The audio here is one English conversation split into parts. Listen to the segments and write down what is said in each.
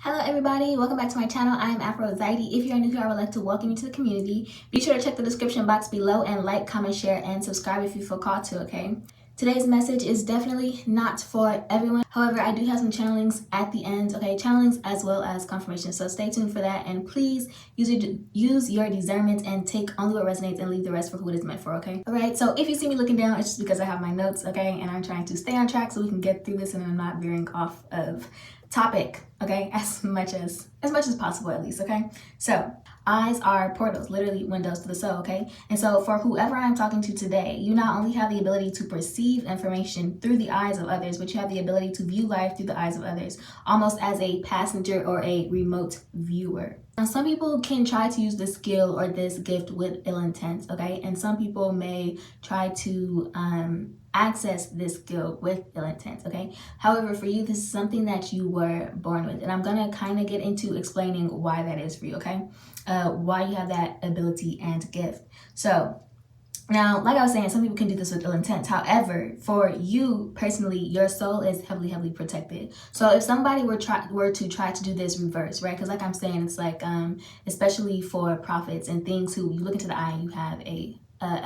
Hello everybody, welcome back to my channel. I am Aphrodite. If you're new here, I would like to welcome you to the community. Be sure to check the description box below and like, comment, share, and subscribe if you feel called to, okay? Today's message is definitely not for everyone. However, I do have some channelings at the end, okay? Channelings as well as confirmation. So stay tuned for that, and please use your discernment and take only what resonates and leave the rest for who it is meant for, okay? All right, so if you see me looking down, it's just because I have my notes, okay? And I'm trying to stay on track so we can get through this and I'm not veering off of topic, okay, as much as possible, at least, okay? So eyes are portals, literally windows to the soul, okay? And so for whoever I'm talking to today, you not only have the ability to perceive information through the eyes of others, but you have the ability to view life through the eyes of others, almost as a passenger or a remote viewer. Now, some people can try to use this skill or this gift with ill intent, okay? And some people may try to access this skill with ill intent, okay? However, for you, this is something that you were born with. And I'm gonna kind of get into explaining why that is for you, okay? Why you have that ability and gift. So now, like I was saying, some people can do this with ill intent. However, for you personally, your soul is heavily protected. So if somebody were to try to do this reverse, right? Because like I'm saying, it's like, especially for prophets and things who you look into the eye and you have a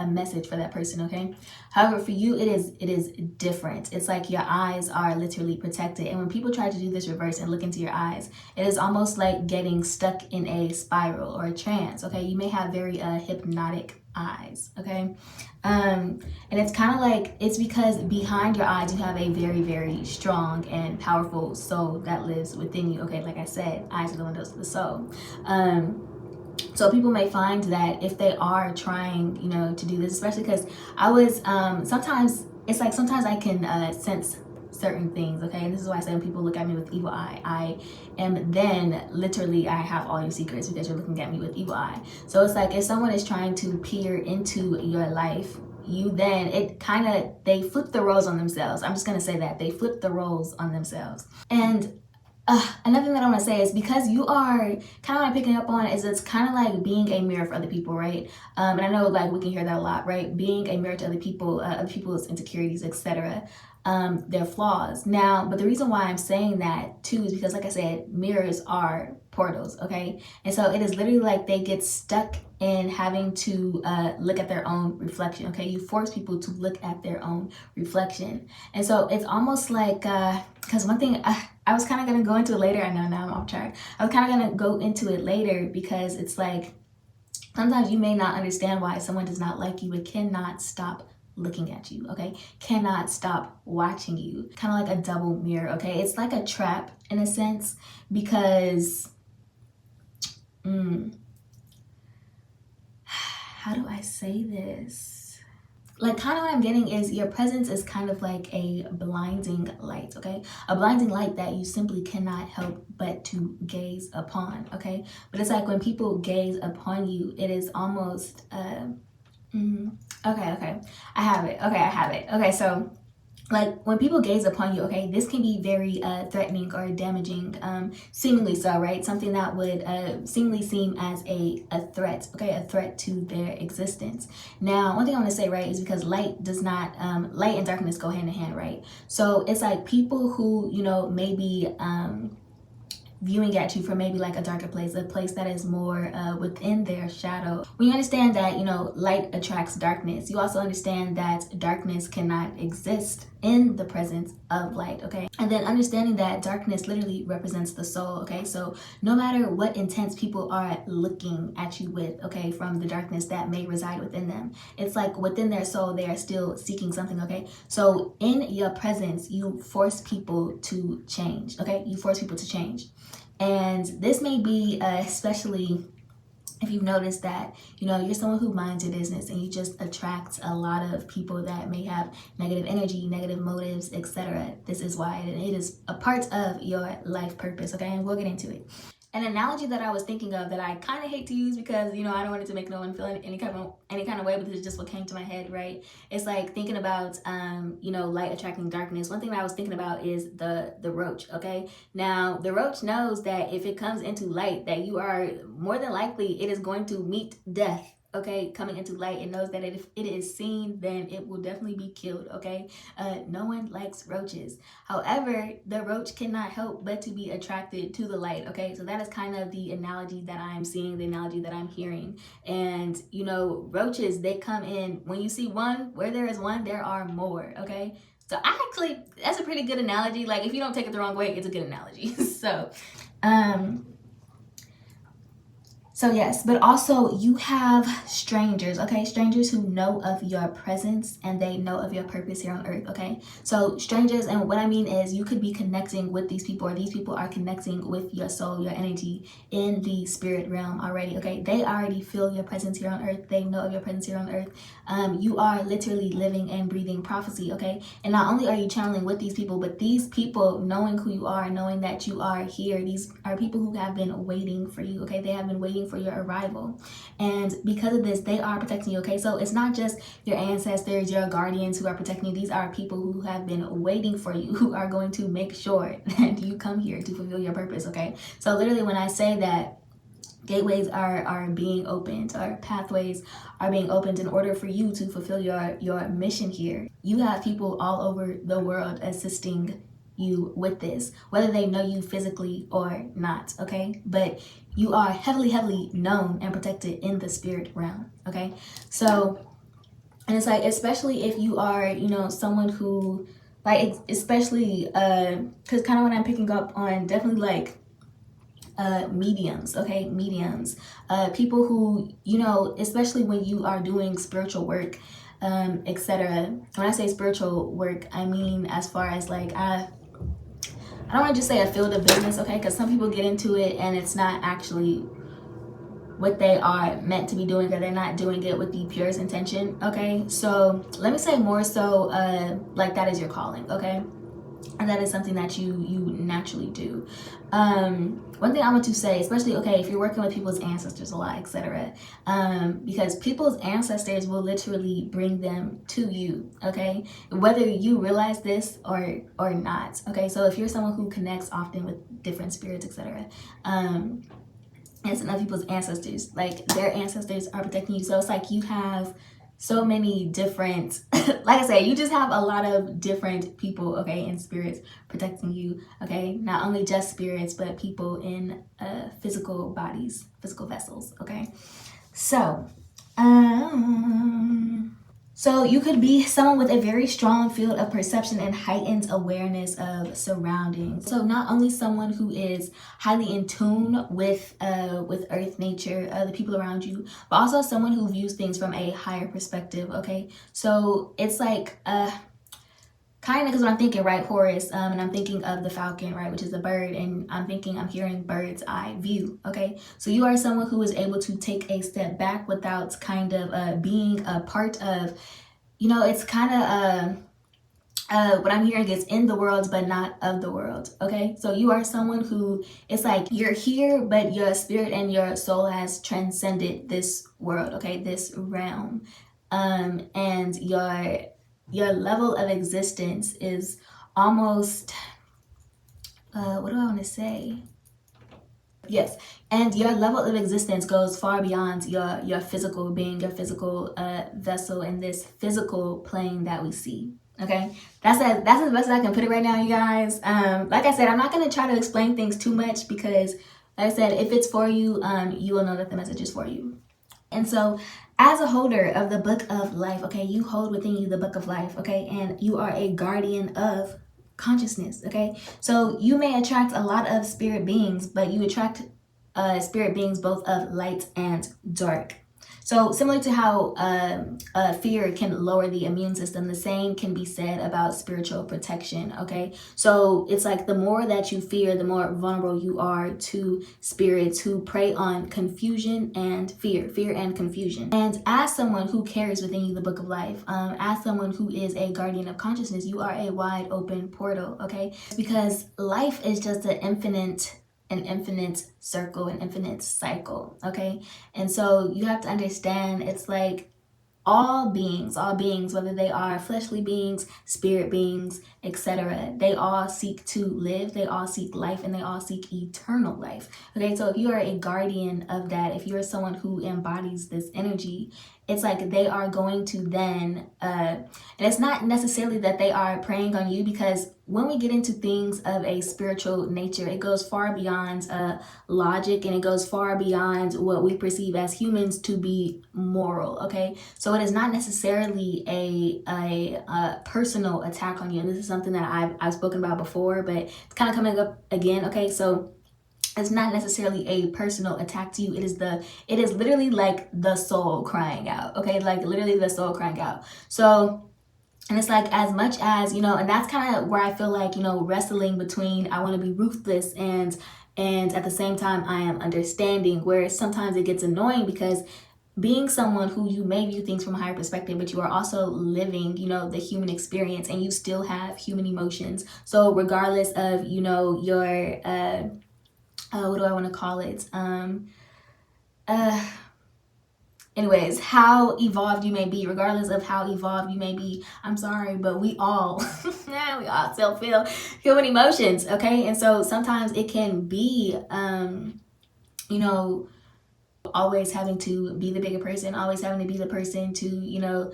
message for that person, okay? However, for you, it is different. It's like your eyes are literally protected. And when people try to do this reverse and look into your eyes, it is almost like getting stuck in a spiral or a trance, okay? You may have very hypnotic eyes, okay? And it's kind of like, it's because behind your eyes, you have a very strong and powerful soul that lives within you, okay? Like I said, eyes are the windows to the soul. So people may find that if they are trying, to do this, especially because I was, sometimes I can sense certain things, okay? And this is why I say when people look at me with evil eye, I am then literally, I have all your secrets because you're looking at me with evil eye. So it's like if someone is trying to peer into your life, they flip the roles on themselves. I'm just going to say that. They flip the roles on themselves. And another thing that I want to say is because you are kind of what I'm picking up on is it's kind of like being a mirror for other people, right? And I know like we can hear that a lot, right? Being a mirror to other people's insecurities, etc. Their flaws. Now, but the reason why I'm saying that too is because, like I said, mirrors are portals, okay? And so it is literally like they get stuck in having to look at their own reflection, okay? You force people to look at their own reflection. And so it's almost like, because one thing, I was kind of going to go into it later. I know now I'm off track. I was kind of going to go into it later because it's like, sometimes you may not understand why someone does not like you, but cannot stop looking at you, okay? Cannot stop watching you. Kind of like a double mirror, okay? It's like a trap in a sense because, how do I say this? Like kind of what I'm getting is your presence is kind of like a blinding light, okay? A blinding light that you simply cannot help but to gaze upon, okay? But it's like when people gaze upon you, it is almost, okay, I have it. Okay, so like when people gaze upon you, okay, this can be very threatening or damaging, seemingly so, right? Something that would seemingly seem as a threat, okay, a threat to their existence. Now, one thing I want to say, right, is because light and darkness go hand in hand, right? So it's like people who, maybe viewing at you from maybe like a darker place, a place that is more within their shadow. When you understand that, light attracts darkness, you also understand that darkness cannot exist in the presence of light, okay? And then understanding that darkness literally represents the soul, okay? So no matter what intents people are looking at you with, okay, from the darkness that may reside within them, it's like within their soul, they are still seeking something, okay? So in your presence, you force people to change, okay? You force people to change. And this may be especially if you've noticed that, you're someone who minds your business and you just attract a lot of people that may have negative energy, negative motives, etc. This is why it is a part of your life purpose, okay? And we'll get into it. An analogy that I was thinking of that I kind of hate to use because, I don't want it to make no one feel any kind of way, but this is just what came to my head, right? It's like thinking about, light attracting darkness. One thing that I was thinking about is the roach, okay? Now, the roach knows that if it comes into light, that you are more than likely, it is going to meet death, okay, coming into light, it knows that if it is seen, then it will definitely be killed, okay? No one likes roaches. However, the roach cannot help but to be attracted to the light, okay? So that is kind of the analogy that I'm seeing, the analogy that I'm hearing. And, you know, roaches, they come in, when you see one, where there is one, there are more, okay? So that's a pretty good analogy. Like, if you don't take it the wrong way, it's a good analogy. So yes, but also you have strangers, okay? Strangers who know of your presence and they know of your purpose here on earth, okay? So strangers, and what I mean is you could be connecting with these people, or these people are connecting with your soul, your energy in the spirit realm already, okay? They already feel your presence here on earth. They know of your presence here on earth. You are literally living and breathing prophecy, okay? And not only are you channeling with these people, but these people knowing who you are, knowing that you are here, these are people who have been waiting for you, okay? They have been waiting for your arrival, and because of this, they are protecting you, okay? So it's not just your ancestors, your guardians who are protecting you. These are people who have been waiting for you, who are going to make sure that you come here to fulfill your purpose, okay? So literally, when I say that gateways are being opened, or pathways are being opened in order for you to fulfill your mission here, you have people all over the world assisting you with this, whether they know you physically or not, okay? But you are heavily known and protected in the spirit realm, okay? So, and it's like, especially if you are, you know, someone who, like, especially because kind of what I'm picking up on, definitely like mediums, okay? Mediums, people who, you know, especially when you are doing spiritual work, etc. When I say spiritual work, I mean as far as like I don't want to just say a field of business, okay? Because some people get into it and it's not actually what they are meant to be doing, or they're not doing it with the purest intention, okay? So let me say more so like that is your calling, okay? And that is something that you naturally do. One thing I want to say, especially, okay, if you're working with people's ancestors a lot, etc., because people's ancestors will literally bring them to you, okay, whether you realize this or not, okay? So if you're someone who connects often with different spirits, etc., and some other people's ancestors, like their ancestors are protecting you. So it's like you have so many different, like I said, you just have a lot of different people, okay, and spirits protecting you, okay? Not only just spirits, but people in physical bodies, physical vessels, okay? So you could be someone with a very strong field of perception and heightened awareness of surroundings. So not only someone who is highly in tune with earth, nature, the people around you, but also someone who views things from a higher perspective, okay? So it's like kind of, because when I'm thinking, right, Horus, and I'm thinking of the falcon, right, which is a bird, and I'm hearing bird's eye view, okay? So you are someone who is able to take a step back without kind of being a part of, you know, it's kind of, what I'm hearing is in the world, but not of the world, okay? So you are someone who, it's like you're here, but your spirit and your soul has transcended this world, okay, this realm, and your level of existence is almost, what do I want to say? Yes, and your level of existence goes far beyond your physical being, your physical vessel in this physical plane that we see. Okay, that's as best as I can put it right now, you guys. Like I said, I'm not gonna try to explain things too much because, like I said, if it's for you, you will know that the message is for you. And so, as a holder of the book of life, okay, you hold within you the book of life, okay, and you are a guardian of consciousness, okay? So you may attract a lot of spirit beings, but you attract spirit beings both of light and dark. So similar to how fear can lower the immune system, the same can be said about spiritual protection, okay? So it's like the more that you fear, the more vulnerable you are to spirits who prey on confusion and fear and confusion. And as someone who carries within you the book of life, as someone who is a guardian of consciousness, you are a wide open portal, okay? Because life is just an infinite circle, an infinite cycle, okay? And so you have to understand, it's like all beings, whether they are fleshly beings, spirit beings, etc., they all seek to live, they all seek life, and they all seek eternal life. Okay, so if you are a guardian of that, if you are someone who embodies this energy, it's like they are going to then, and it's not necessarily that they are preying on you, because when we get into things of a spiritual nature, it goes far beyond logic, and it goes far beyond what we perceive as humans to be moral. Okay, so it is not necessarily a personal attack on you, and this is something that I've spoken about before, but it's kind of coming up again. Okay, so it's not necessarily a personal attack to you. It is literally like the soul crying out. Okay, like literally the soul crying out. So, and it's like, as much as, and that's kind of where I feel like, wrestling between I want to be ruthless and at the same time I am understanding, where sometimes it gets annoying, because being someone who you may view things from a higher perspective, but you are also living, the human experience, and you still have human emotions. So regardless of, your what do I want to call it? Anyways, how evolved you may be, regardless of how evolved you may be, I'm sorry, but we all still feel human emotions, okay? And so sometimes it can be, always having to be the bigger person, always having to be the person to,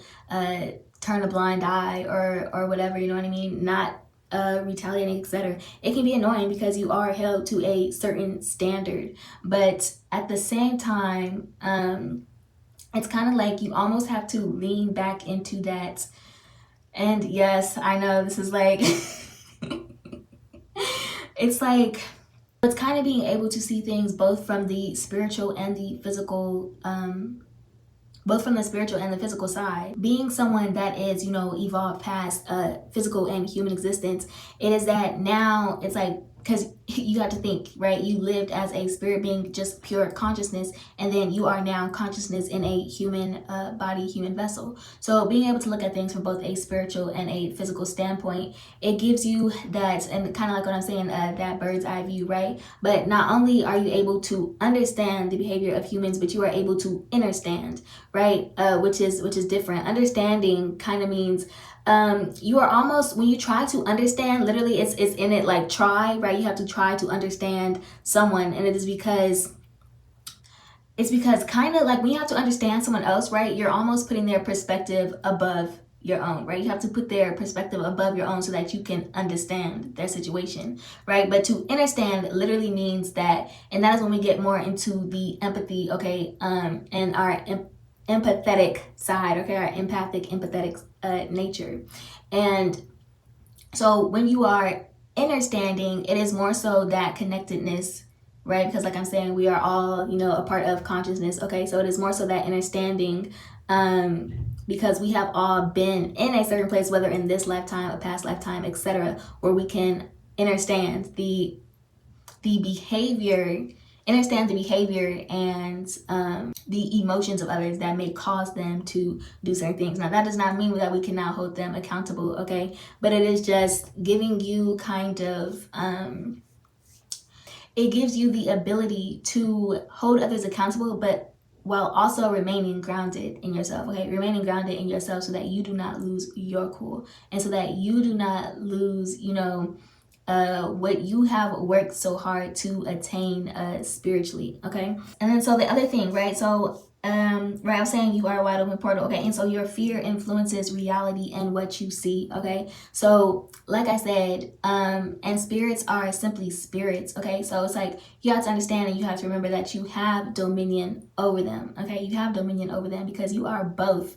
turn a blind eye or whatever, you know what I mean? Not retaliating, etc. It can be annoying because you are held to a certain standard, but at the same time, it's kind of like you almost have to lean back into that. And yes, I know this is like it's like, it's kind of being able to see things both from the spiritual and the physical, side. Being someone that is, evolved past physical and human existence, it is that now it's like, because you have to think, right? You lived as a spirit being, just pure consciousness, and then you are now consciousness in a human body, human vessel. So being able to look at things from both a spiritual and a physical standpoint, it gives you that, and kind of like what I'm saying, that bird's eye view, right? But not only are you able to understand the behavior of humans, but you are able to understand, right? Which is different. Understanding kind of means you are almost, when you try to understand, literally it's in it like try, right? You have to try to understand someone, and it is because kind of like when you have to understand someone else, right? You're almost putting their perspective above your own, right? You have to put their perspective above your own so that you can understand their situation, right? But to understand literally means that, and that is when we get more into the empathy, okay, and our empathetic side, okay, our empathic, empathetic nature. And so when you are understanding, it is more so that connectedness, right? Because like I'm saying, we are all, a part of consciousness, okay? So it is more so that understanding, because we have all been in a certain place, whether in this lifetime, a past lifetime, etc., where we can understand the behavior and the emotions of others that may cause them to do certain things. Now, that does not mean that we can now hold them accountable, okay? But it is just giving you kind of, it gives you the ability to hold others accountable, but while also remaining grounded in yourself, okay? Remaining grounded in yourself so that you do not lose your cool, and so that you do not lose, what you have worked so hard to attain spiritually, okay? And then so the other thing, right? So right, I was saying you are a wide open portal, okay? And so your fear influences reality and what you see, okay? So like I said, and spirits are simply spirits, okay? So it's like you have to understand and you have to remember that you have dominion over them, okay? You have dominion over them because you are both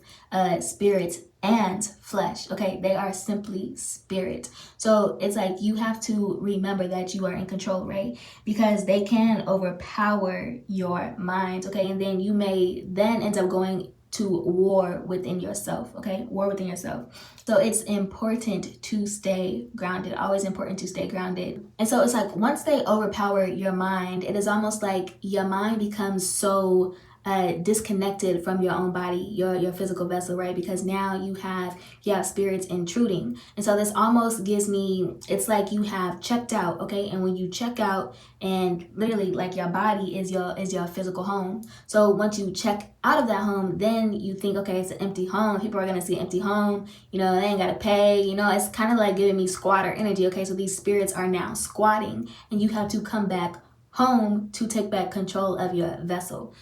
spirit and flesh, okay? They are simply spirit. So it's like you have to remember that you are in control, right? Because they can overpower your mind, okay? And then you may then end up going to war within yourself, okay? War within yourself. So it's important to stay grounded, always important to stay grounded. And so it's like once they overpower your mind, it is almost like your mind becomes so disconnected from your own body, your physical vessel, right? Because now you have spirits intruding. And so this almost gives me, it's like you have checked out, okay? And when you check out, and literally like your body is your physical home. So once you check out of that home, then you think, okay, it's an empty home. People are gonna see an empty home, they ain't gotta pay, it's kind of like giving me squatter energy, okay? So these spirits are now squatting, and you have to come back home to take back control of your vessel.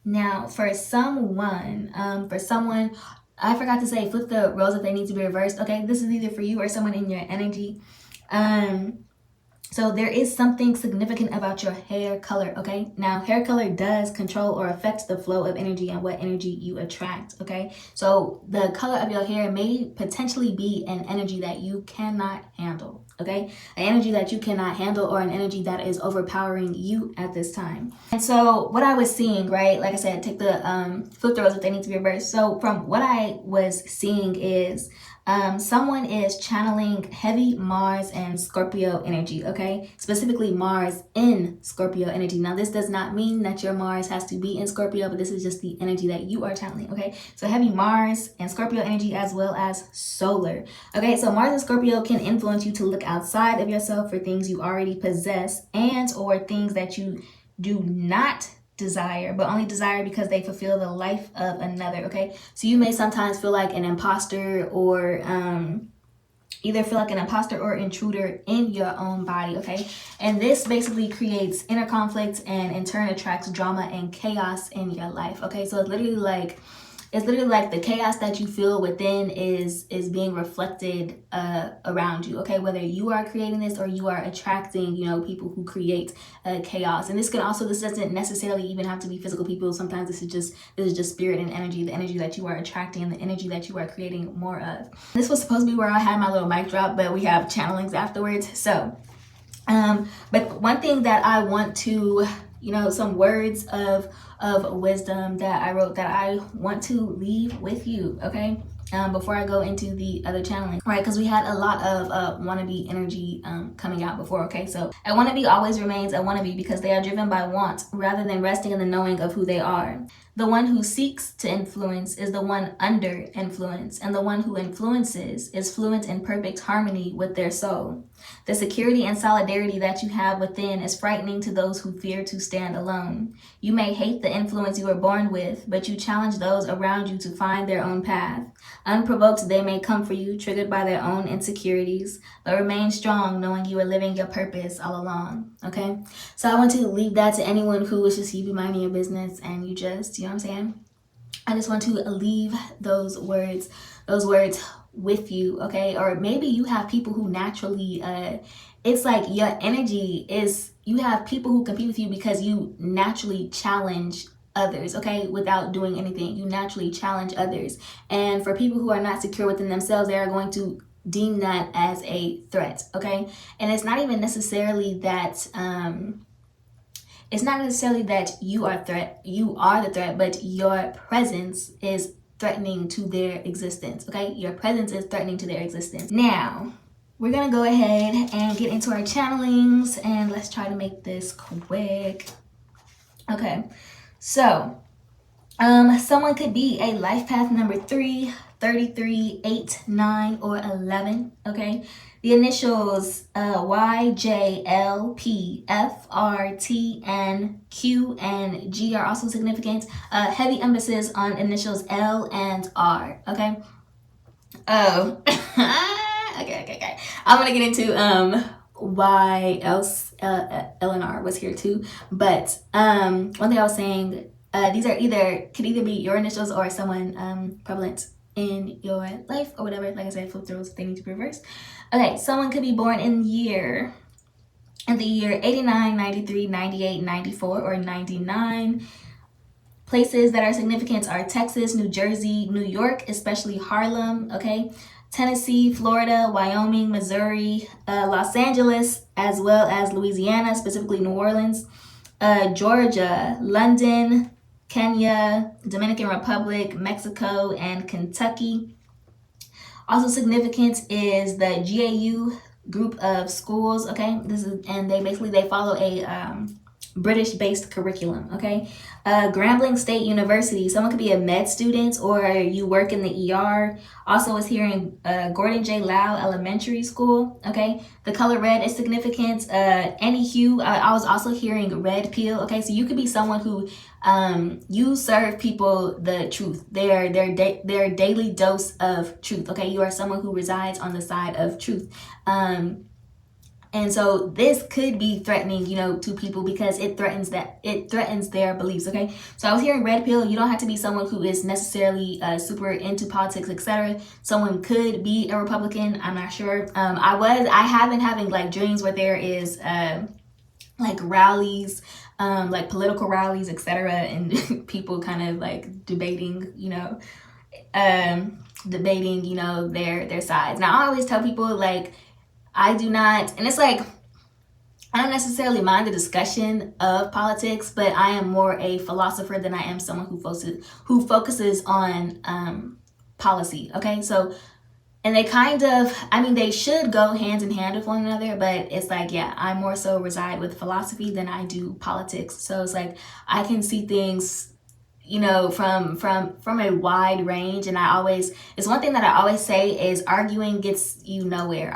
Now, for someone, I forgot to say, flip the roles if they need to be reversed. Okay, this is either for you or someone in your energy. So there is something significant about your hair color, okay? Now, hair color does control or affect the flow of energy and what energy you attract, okay? So the color of your hair may potentially be an energy that you cannot handle, okay? An energy that you cannot handle, or an energy that is overpowering you at this time. And so what I was seeing, right, like I said, take the flip the roles if they need to be reversed. So from what I was seeing is someone is channeling heavy Mars and Scorpio energy, okay? Specifically Mars in Scorpio energy. Now, this does not mean that your Mars has to be in Scorpio, but this is just the energy that you are channeling, okay? So heavy Mars and Scorpio energy, as well as solar. Okay, so Mars and Scorpio can influence you to look outside of yourself for things you already possess, and or things that you do not desire, but only desire because they fulfill the life of another, okay? So you may sometimes feel like an imposter, or either feel like an imposter or intruder in your own body, okay? And this basically creates inner conflict, and in turn attracts drama and chaos in your life, okay? So it's literally like the chaos that you feel within is being reflected around you, okay? Whether you are creating this or you are attracting, people who create chaos. And this doesn't necessarily even have to be physical people. Sometimes this is just spirit and energy, the energy that you are attracting and the energy that you are creating more of. This was supposed to be where I had my little mic drop, but we have channelings afterwards. So, but one thing that I want to, some words of wisdom that I wrote that I want to leave with you, okay? Before I go into the other channeling, right? Because we had a lot of wannabe energy coming out before, okay? So a wannabe always remains a wannabe because they are driven by want rather than resting in the knowing of who they are. The one who seeks to influence is the one under influence, and the one who influences is fluent in perfect harmony with their soul. The security and solidarity that you have within is frightening to those who fear to stand alone. You may hate the influence you were born with, but you challenge those around you to find their own path. Unprovoked, they may come for you, triggered by their own insecurities, but remain strong knowing you are living your purpose all along, okay? So I want to leave that to anyone who is just you be minding your business and you just, you know what I'm saying? I just want to leave those words with you, okay? Or maybe you have people who naturally, it's like your energy is, you have people who compete with you because you naturally challenge others, okay? Without doing anything, you naturally challenge others. And for people who are not secure within themselves, they are going to deem that as a threat, okay? And it's not even necessarily that, you are the threat, but your presence is threatening to their existence, okay? Your presence is threatening to their existence. Now, we're gonna go ahead and get into our channelings, and let's try to make this quick. Okay, so someone could be a life path number 3, 33, 8, 9, or 11, okay? The initials Y, J, L, P, F, R, T, N, Q, and G are also significant. Heavy emphasis on initials L and R, okay? Oh, okay. I'm gonna get into why else L and R was here too. But one thing I was saying, these could either be your initials or someone prevalent in your life or whatever. Like I said, flip through if they need to be reversed. Okay, someone could be born in the year 89, 93, 98, 94, or 99. Places that are significant are Texas, New Jersey, New York, especially Harlem, okay? Tennessee, Florida, Wyoming, Missouri, Los Angeles, as well as Louisiana, specifically New Orleans, Georgia, London, Kenya, Dominican Republic, Mexico, and Kentucky. Also significant is the GAU group of schools, okay? They follow a British-based curriculum, okay? Grambling State University, someone could be a med student or you work in the ER. Also was hearing Gordon J. Lau Elementary School, okay? The color red is significant. Any hue, I was also hearing red pill, okay? So you could be someone who you serve people the truth, their daily dose of truth, okay? You are someone who resides on the side of truth. And so this could be threatening, to people because it threatens their beliefs, okay? So I was hearing red pill. You don't have to be someone who is necessarily super into politics, etc. Someone could be a Republican. I'm not sure. I have been having like dreams where there is like rallies, like political rallies, etc. And people kind of like debating, their sides. Now I always tell people like, I do not, and it's like, I don't necessarily mind the discussion of politics, but I am more a philosopher than I am someone who focuses on policy, okay? So, and they kind of, they should go hand in hand with one another, but it's like, yeah, I more so reside with philosophy than I do politics. So it's like, I can see things from a wide range. And it's one thing that I always say is arguing gets you nowhere.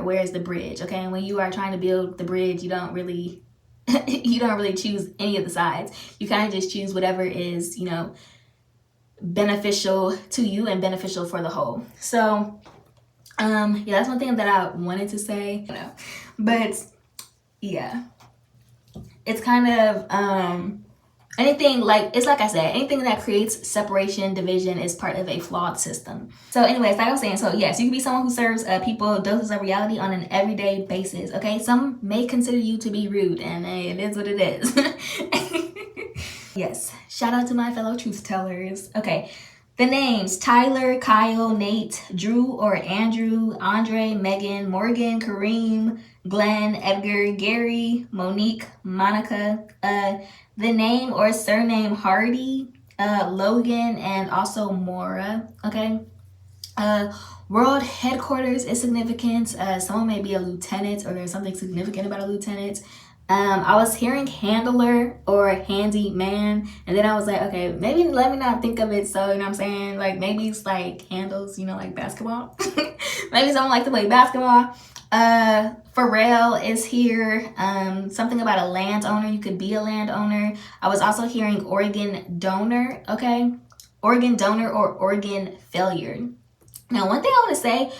Where's the bridge? Okay. And when you are trying to build the bridge, you don't really choose any of the sides. You kind of just choose whatever is, beneficial to you and beneficial for the whole. So, yeah, that's one thing that I wanted to say, but yeah, it's kind of, anything it's like I said, anything that creates separation, division is part of a flawed system. So anyways, like I was saying, so yes, you can be someone who serves people doses of reality on an everyday basis, okay? Some may consider you to be rude, and it is what it is. Yes, shout out to my fellow truth tellers. Okay, the names: Tyler, Kyle, Nate, Drew or Andrew, Andre, Megan, Morgan, Kareem, Glenn, Edgar, Gary, Monique, Monica, the name or surname Hardy, Logan, and also Mora, okay? World headquarters is significant. Someone may be a lieutenant, or there's something significant about a lieutenant. I was hearing handler or handy man, and then I was like, okay, maybe let me not think of it. So, you know what I'm saying? Like maybe it's like handles, like basketball. Maybe someone like to play basketball. Pharrell is here. Something about a landowner. You could be a landowner. I was also hearing organ donor, okay? Organ donor or organ failure. Now, one thing I want to say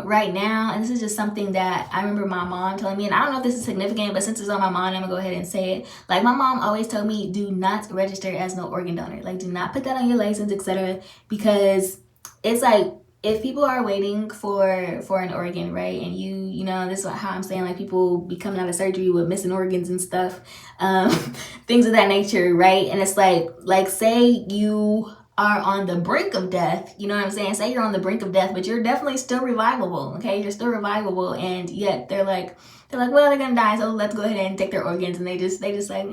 right now, and this is just something that I remember my mom telling me, and I don't know if this is significant, but since it's on my mind, I'm going to go ahead and say it. Like, my mom always told me, do not register as no organ donor. Like, do not put that on your license, etc. Because it's like, if people are waiting for an organ, right, and this is how I'm saying, like, people be coming out of surgery with missing organs and stuff, things of that nature, right? And it's like say you are on the brink of death, you know what I'm saying? Say you're on the brink of death, but you're definitely still revivable, okay? You're still revivable, and yet they're like, well, they're gonna die, so let's go ahead and take their organs, and they just like,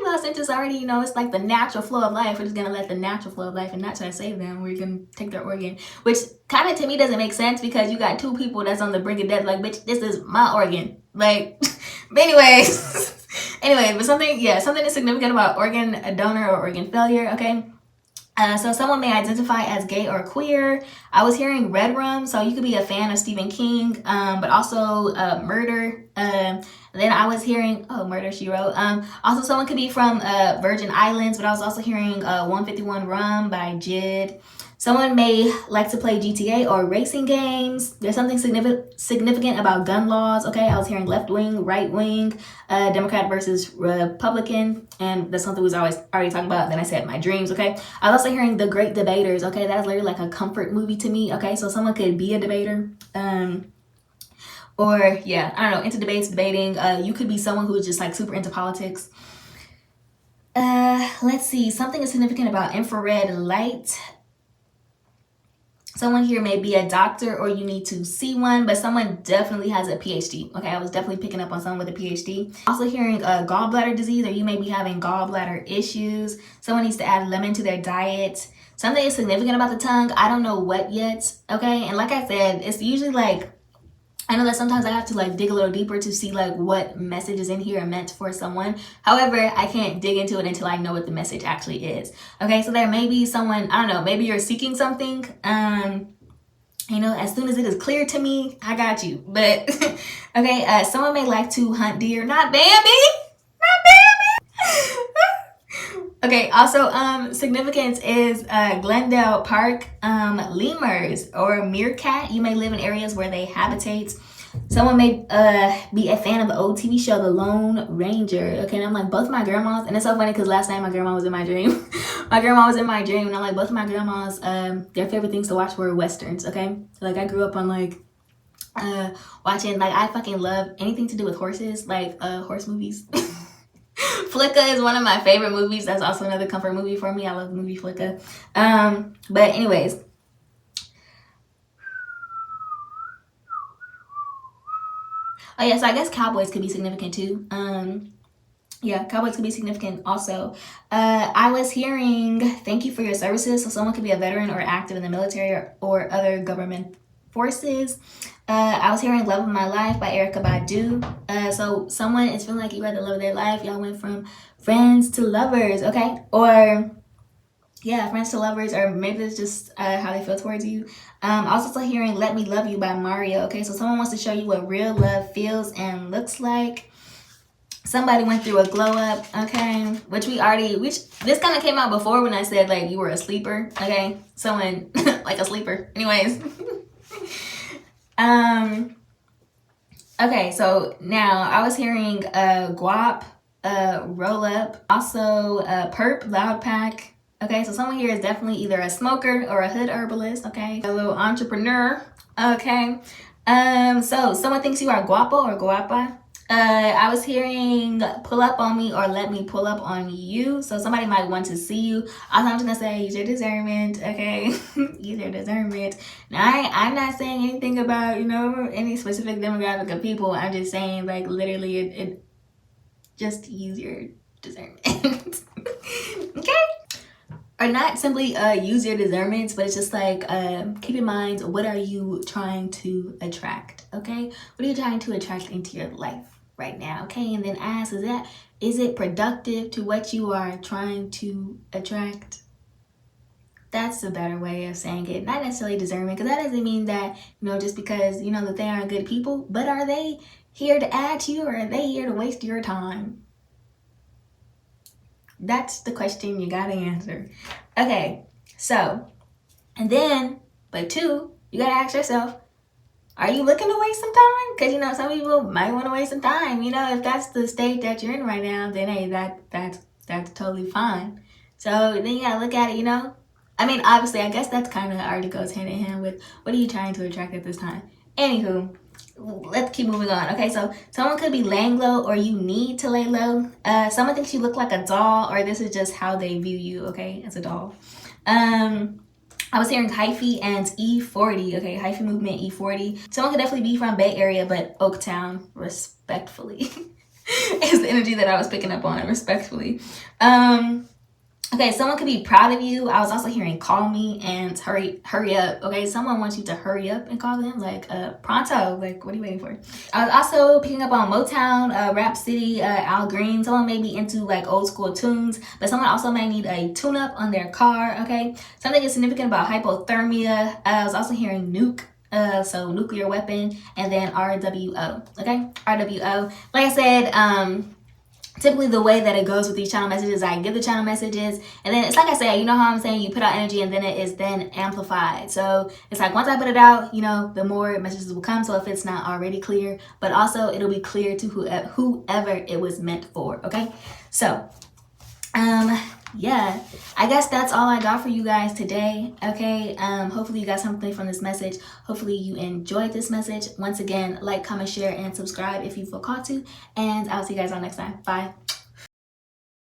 well, since it's already, it's like the natural flow of life, we're just gonna let the natural flow of life and not try to save them, we're gonna take their organ, which kind of to me doesn't make sense, because you got two people that's on the brink of death, like, bitch, this is my organ, like, but anyways, but something is significant about organ donor or organ failure, okay? So someone may identify as gay or queer. I was hearing red rum, so you could be a fan of Stephen King, but also murder. Then I was hearing, Murder, She Wrote. Also someone could be from Virgin Islands, but I was also hearing 151 Rum by Jid. Someone may like to play GTA or racing games. There's something significant about gun laws. Okay, I was hearing left wing, right wing, Democrat versus Republican, and that's something we was already talking about. Then I said my dreams. Okay, I was also hearing The Great Debaters. Okay, that's literally like a comfort movie to me. Okay, so someone could be a debater. Or yeah, I don't know, into debates, debating. You could be someone who is just like super into politics. Let's see, something is significant about infrared light. Someone here may be a doctor, or you need to see one, but someone definitely has a PhD. Okay, I was definitely picking up on someone with a PhD. Also hearing gallbladder disease, or you may be having gallbladder issues. Someone needs to add lemon to their diet. Something is significant about the tongue. I don't know what yet, okay? And like I said, it's usually like, I know that sometimes I have to like dig a little deeper to see like what message is in here and meant for someone. However, I can't dig into it until I know what the message actually is. Okay, so there may be someone, I don't know, maybe you're seeking something. You know, as soon as it is clear to me, I got you. But okay, someone may like to hunt deer, not Bambi. Okay, also significance is Glendale Park, lemurs or meerkat. You may live in areas where they habitate. Someone may be a fan of the old TV show The Lone Ranger. Okay, and I'm like, both my grandmas, and it's so funny because last night my grandma was in my dream. My grandma was in my dream, and I'm like, both of my grandmas, their favorite things to watch were westerns. Okay, so, like I grew up on like watching, like I fucking love anything to do with horses, like horse movies. Flicka is one of my favorite movies. That's also another comfort movie for me. I love the movie Flicka. But anyways. Oh yeah, so I guess cowboys could be significant too. Yeah, cowboys could be significant also. I was hearing thank you for your services. So someone could be a veteran or active in the military or other government forces. I was hearing Love of My Life by Erykah Badu. So someone is feeling like you are the love of their life. Y'all went from friends to lovers, okay? Or, yeah, friends to lovers, or maybe it's just how they feel towards you. I was also hearing Let Me Love You by Mario, okay? So someone wants to show you what real love feels and looks like. Somebody went through a glow up, okay? Which this kind of came out before when I said, like, you were a sleeper, okay? Someone, like a sleeper. Anyways. Okay, so now I was hearing guap, roll up, also perp, loud pack. Okay, so someone here is definitely either a smoker or a hood herbalist, okay? A little entrepreneur, okay? So someone thinks you are guapo or guapa. I was hearing pull up on me or let me pull up on you. So somebody might want to see you. Also, I'm just gonna say use your discernment, okay? Use your discernment. Now, I'm not saying anything about, you know, any specific demographic of people. I'm just saying, like, literally, it just use your discernment. Okay? Or not simply use your discernment, but it's just like keep in mind, what are you trying to attract, okay? What are you trying to attract into your life right now, okay? And then ask, is it productive to what you are trying to attract? That's a better way of saying it. Not necessarily discernment, because that doesn't mean that, you know, just because, you know, that they aren't good people, but are they here to add to you, or are they here to waste your time? That's the question you gotta answer. Okay, so, and then, but two, you gotta ask yourself, are you looking to waste some time? Because, you know, some people might want to waste some time. You know, if that's the state that you're in right now, then hey, that's totally fine. So then you gotta look at it, you know. I mean, obviously, I guess that's kind of already goes hand in hand with what are you trying to attract at this time. Anywho, let's keep moving on. Okay, so someone could be laying low or you need to lay low. Someone thinks you look like a doll, or this is just how they view you, okay, as a doll. I was hearing hyphy and E40, okay, hyphy movement, E40. Someone could definitely be from Bay Area, but Oaktown, respectfully, is the energy that I was picking up on, respectfully. Okay, someone could be proud of you. I was also hearing call me and hurry up. Okay, someone wants you to hurry up and call them, like pronto. Like, what are you waiting for? I was also picking up on Motown, Rap City, Al Green. Someone may be into like old school tunes, but someone also may need a tune up on their car. Okay, something is significant about hypothermia. I was also hearing nuke. So nuclear weapon, and then RWO. Okay, RWO. Like I said, typically the way that it goes with these channel messages, I give the channel messages, and then it's like I said, you know how I'm saying, you put out energy and then it is then amplified. So it's like once I put it out, you know, the more messages will come. So if it's not already clear, but also it'll be clear to whoever it was meant for. Okay, so yeah, I guess that's all I got for you guys today. Okay, hopefully you got something from this message. Hopefully you enjoyed this message. Once again, like, comment, share, and subscribe if you feel called to, and I'll see you guys on next time. Bye.